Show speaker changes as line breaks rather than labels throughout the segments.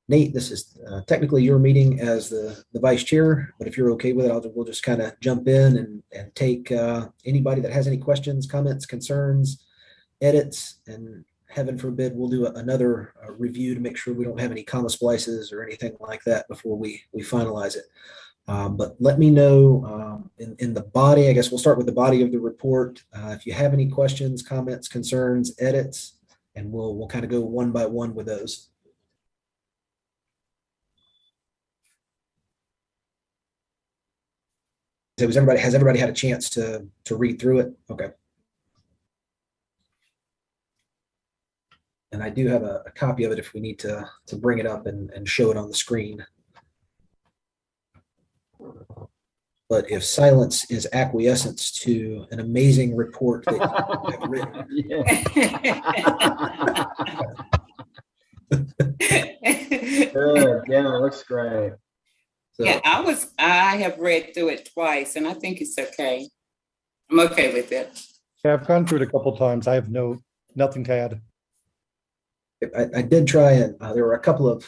Nate, this is technically your meeting as the vice chair, but if you're okay with it, we'll just kind of jump in and take anybody that has any questions, comments, concerns, edits, and heaven forbid, we'll do another review to make sure we don't have any comma splices or anything like that before we finalize it. But let me know in the body. I guess we'll start with the body of the report. If you have any questions, comments, concerns, edits, and we'll kind of go one by one with those. Has everybody had a chance to read through it? Okay. And I do have a copy of it if we need to bring it up and show it on the screen. But if silence is acquiescence to an amazing report that you have written.
Good. Yeah, it looks great.
So, yeah, I have read through it twice and I think it's okay. I'm okay with it.
Yeah, I've gone through it a couple of times. I have nothing to add.
I did try, and there were a couple of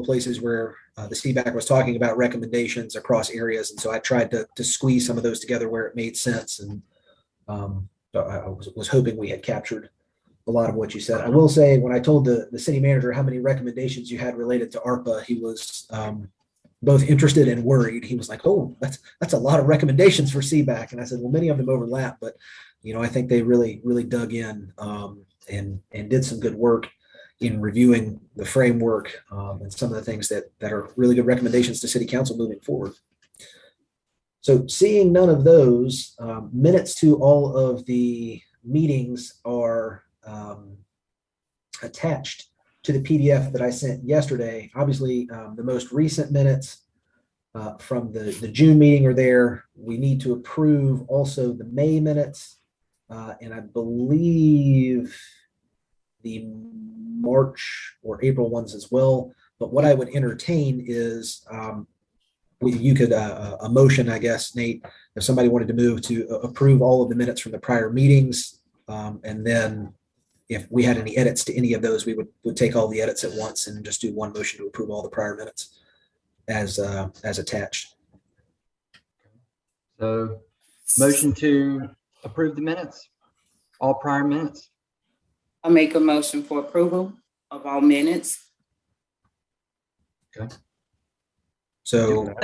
places where the CBAC was talking about recommendations across areas, and so I tried to squeeze some of those together where it made sense, and I was hoping we had captured a lot of what you said. I will say, when I told the city manager how many recommendations you had related to ARPA, he was both interested and worried. He was like, "Oh, that's a lot of recommendations for CBAC," and I said, "Well, many of them overlap, but I think they really dug in and did some good work in reviewing the framework and some of the things that are really good recommendations to City Council moving forward." So, seeing none of those, minutes to all of the meetings are attached to the PDF that I sent yesterday. Obviously, the most recent minutes from the June meeting are there. We need to approve also the May minutes, and I believe the March or April ones as well. But what I would entertain is you could a motion, I guess, Nate, if somebody wanted to move to approve all of the minutes from the prior meetings, and then if we had any edits to any of those, we would take all the edits at once and just do one motion to approve all the prior minutes as attached.
So, motion to approve the minutes, all prior minutes.
I'll make a motion for approval of all minutes.
Okay.
So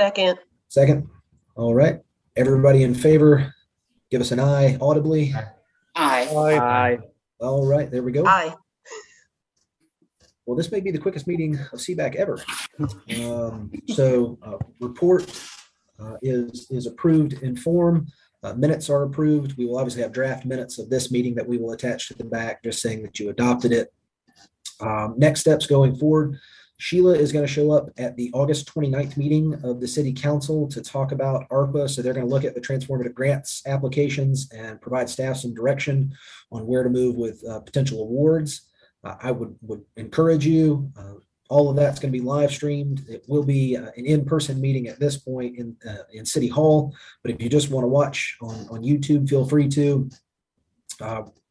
Second.
All right. Everybody in favor, give us an aye audibly.
Aye.
Aye.
All right, there we go.
Aye.
Well, this may be the quickest meeting of CBAC ever. Report is approved in form. Minutes are approved. We will obviously have draft minutes of this meeting that we will attach to the back, just saying that you adopted it. Next steps going forward, Sheila is going to show up at the August 29th meeting of the City Council to talk about ARPA. So they're going to look at the transformative grants applications and provide staff some direction on where to move with potential awards. I would encourage you. All of that's going to be live streamed. It will be an in-person meeting at this point in City Hall. But if you just want to watch on YouTube, feel free to.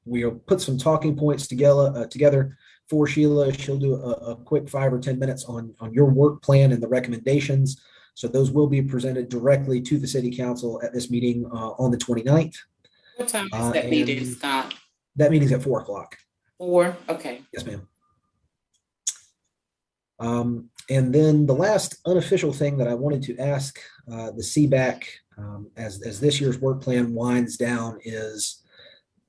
We'll put some talking points together for Sheila. She'll do a quick 5 or 10 minutes on your work plan and the recommendations. So those will be presented directly to the City Council at this meeting on the 29th.
What time is that meeting, Scott?
That meeting's at 4 o'clock.
4? Okay.
Yes, ma'am. And then the last unofficial thing that I wanted to ask the CBAC as this year's work plan winds down is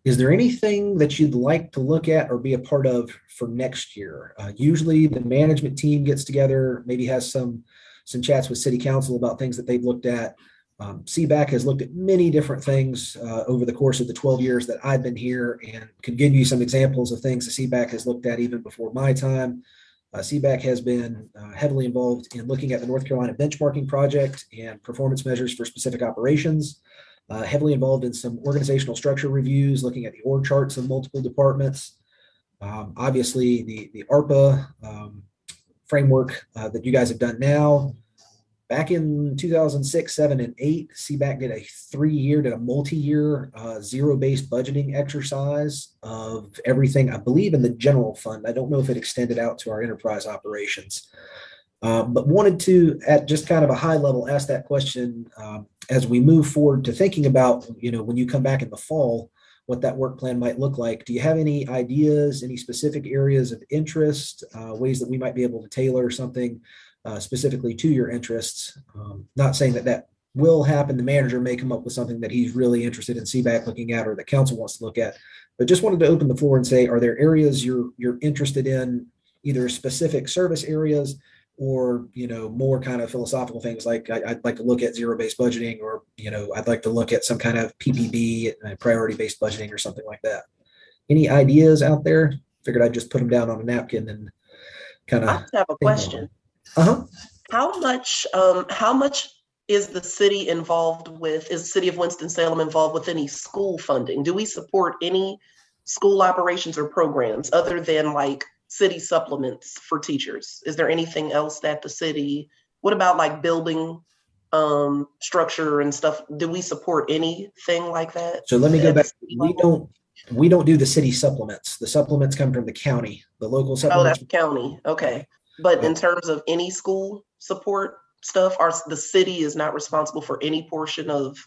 there anything that you'd like to look at or be a part of for next year? Usually the management team gets together, maybe has some chats with City Council about things that they've looked at. CBAC has looked at many different things over the course of the 12 years that I've been here, and could give you some examples of things the CBAC has looked at even before my time. CBAC has been heavily involved in looking at the North Carolina benchmarking project and performance measures for specific operations, heavily involved in some organizational structure reviews, looking at the org charts of multiple departments. Obviously, the ARPA framework that you guys have done now, Back in 2006, 7, and 8, CBAC did did a multi-year zero-based budgeting exercise of everything, I believe, in the general fund. I don't know if it extended out to our enterprise operations. But wanted to, at just kind of a high level, ask that question as we move forward to thinking about, when you come back in the fall, what that work plan might look like. Do you have any ideas, any specific areas of interest, ways that we might be able to tailor something specifically to your interests? Not saying that will happen. The manager may come up with something that he's really interested in CBAC looking at, or the council wants to look at, but just wanted to open the floor and say, are there areas you're interested in, either specific service areas or, more kind of philosophical things like I'd like to look at zero-based budgeting, or, I'd like to look at some kind of PPB, priority-based budgeting or something like that. Any ideas out there? Figured I'd just put them down on a napkin and kind of.
I have a question. How much is the city involved with, is the city of Winston-Salem involved with any school funding? Do we support any school operations or programs other than like city supplements for teachers? Is there anything else that the city, what about like building structure and stuff? Do we support anything like that?
So let me go back. We don't do the city supplements. The supplements come from the county, the local supplements.
Oh, that's the county. Okay. But in terms of any school support stuff, the city is not responsible for any portion of.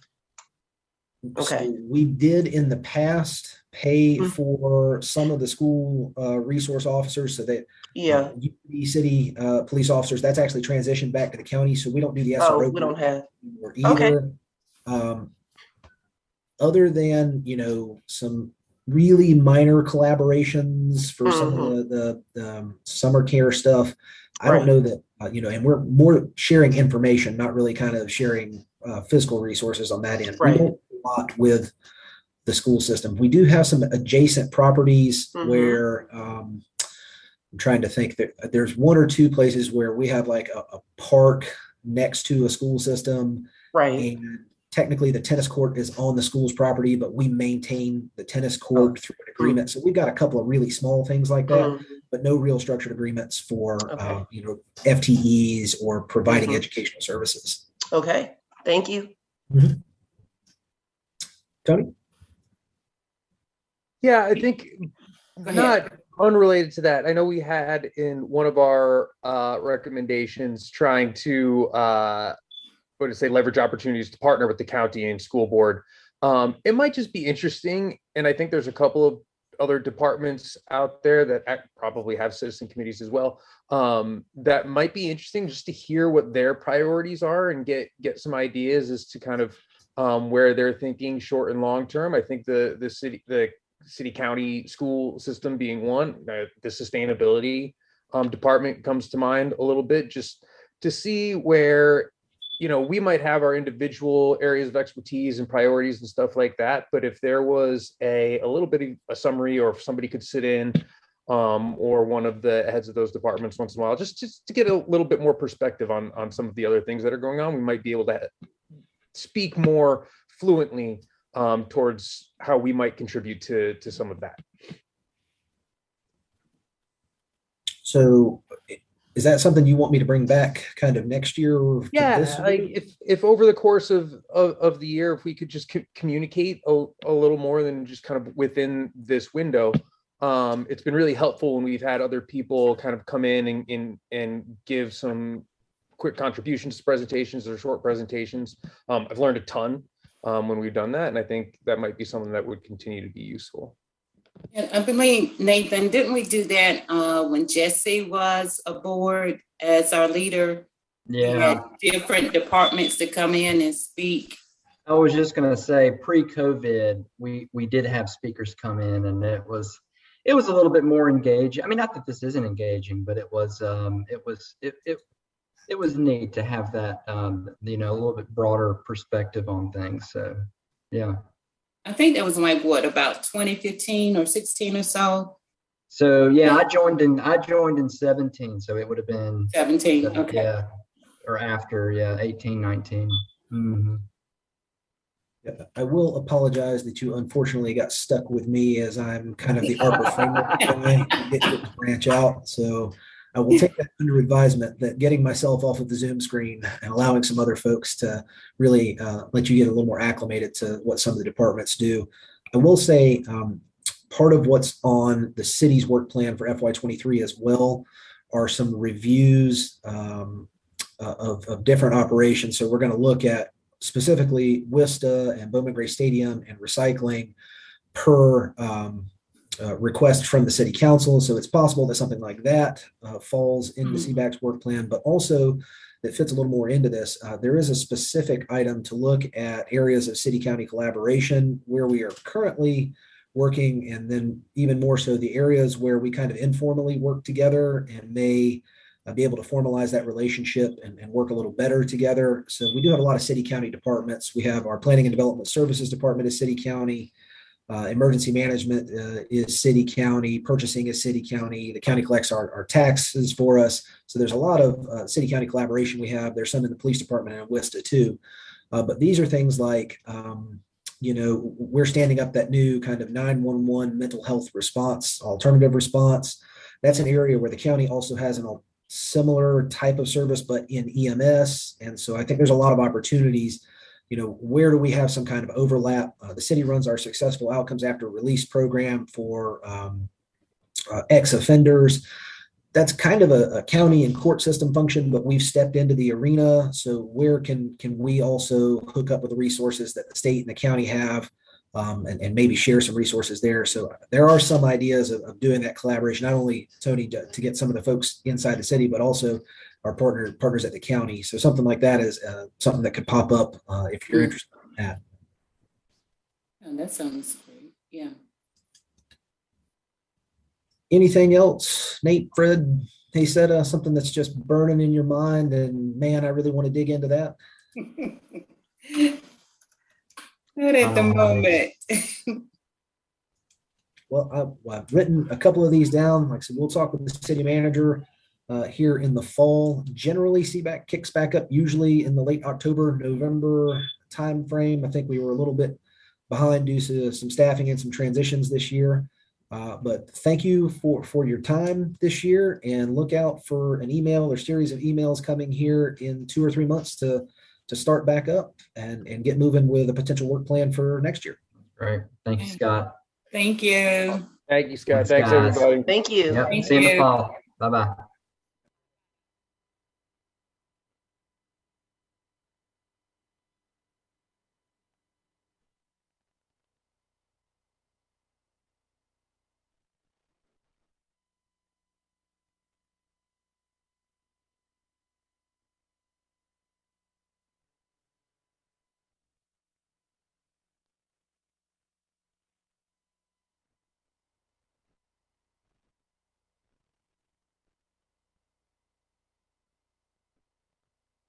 Okay.
So we did in the past pay for some of the school resource officers, so that the city police officers, that's actually transitioned back to the county. So we don't do the SRO.
We don't have
either. Okay. Other than some really minor collaborations for some of the summer care stuff. I don't know that, and we're more sharing information, not really kind of sharing physical resources on that end.
Right.
We don't do a lot with the school system. We do have some adjacent properties where I'm trying to think that there's one or two places where we have like a park next to a school system.
Right.
And technically the tennis court is on the school's property, but we maintain the tennis court through an agreement. So we've got a couple of really small things like that, but no real structured agreements for, FTEs or providing educational services.
Okay. Thank you.
Tony?
Yeah, I think not unrelated to that. I know we had in one of our recommendations trying to leverage opportunities to partner with the county and school board. It might just be interesting, and I think there's a couple of other departments out there that probably have citizen committees as well, that might be interesting just to hear what their priorities are and get some ideas as to kind of where they're thinking short and long term. I think the city county school system being one, the sustainability department comes to mind a little bit, just to see where we might have our individual areas of expertise and priorities and stuff like that. But if there was a little bit of a summary, or if somebody could sit in, or one of the heads of those departments once in a while, just to get a little bit more perspective on some of the other things that are going on, we might be able to speak more fluently towards how we might contribute to some of that.
So is that something you want me to bring back kind of next year? Or
like if over the course of the year, if we could just communicate a little more than just kind of within this window. It's been really helpful when we've had other people kind of come in and give some quick contributions to presentations or short presentations. I've learned a ton when we've done that, and I think that might be something that would continue to be useful.
And I believe, Nathan, didn't we do that when Jesse was aboard as our leader?
Yeah.
We had different departments to come in and speak.
I was just going to say, pre-COVID, we did have speakers come in, and it was a little bit more engaging. I mean, not that this isn't engaging, but it was neat to have that a little bit broader perspective on things. So yeah.
I think that was like about 2015 or 16 or so.
So yeah, I joined in 17, so it would have been
17. Okay.
Yeah, or after 18, 19. Mm-hmm.
Yeah, I will apologize that you unfortunately got stuck with me, as I'm kind of the Arbor framework guy. I didn't get to branch out, so I will take that under advisement that getting myself off of the Zoom screen and allowing some other folks to really let you get a little more acclimated to what some of the departments do. I will say part of what's on the city's work plan for FY23 as well are some reviews of different operations. So we're going to look at specifically WISTA and Bowman Gray Stadium and recycling per request from the city council. So it's possible that something like that falls into CBAC's work plan, but also that fits a little more into this. There is a specific item to look at areas of city-county collaboration where we are currently working, and then even more so the areas where we kind of informally work together and may be able to formalize that relationship and work a little better together. So we do have a lot of city-county departments. We have our Planning and Development Services Department is city-county. Emergency management is city-county. Purchasing is city-county. The county collects our taxes for us. So there's a lot of city-county collaboration we have. There's some in the police department and WISTA too. But these are things like, we're standing up that new kind of 911 mental health response, alternative response. That's an area where the county also has a similar type of service, but in EMS. And so I think there's a lot of opportunities. Where do we have some kind of overlap? The city runs our successful outcomes after release program for ex-offenders. That's kind of a county and court system function, but we've stepped into the arena. So where can we also hook up with the resources that the state and the county have, and maybe share some resources there? So there are some ideas of doing that collaboration, not only, Tony, to get some of the folks inside the city, but also our partners at the county. So something like that is something that could pop up if you're interested in that.
Oh, that sounds great. Yeah.
Anything else, Nate, Fred? He said something that's just burning in your mind, and man, I really want to dig into that.
Not at the moment.
Well, I've written a couple of these down. Like I said, we'll talk with the city manager here in the fall. Generally, CBAC kicks back up usually in the late October, November timeframe. I think we were a little bit behind due to some staffing and some transitions this year. But thank you for your time this year, and look out for an email or series of emails coming here in 2 or 3 months to start back up and get moving with a potential work plan for next year.
Great. Thank you, Scott.
Thank you.
Thank you, Scott.
Thanks,
Thanks,
guys.
everybody.
Thank you.
Yep.
Thank
See you in the
you.
fall. Bye-bye.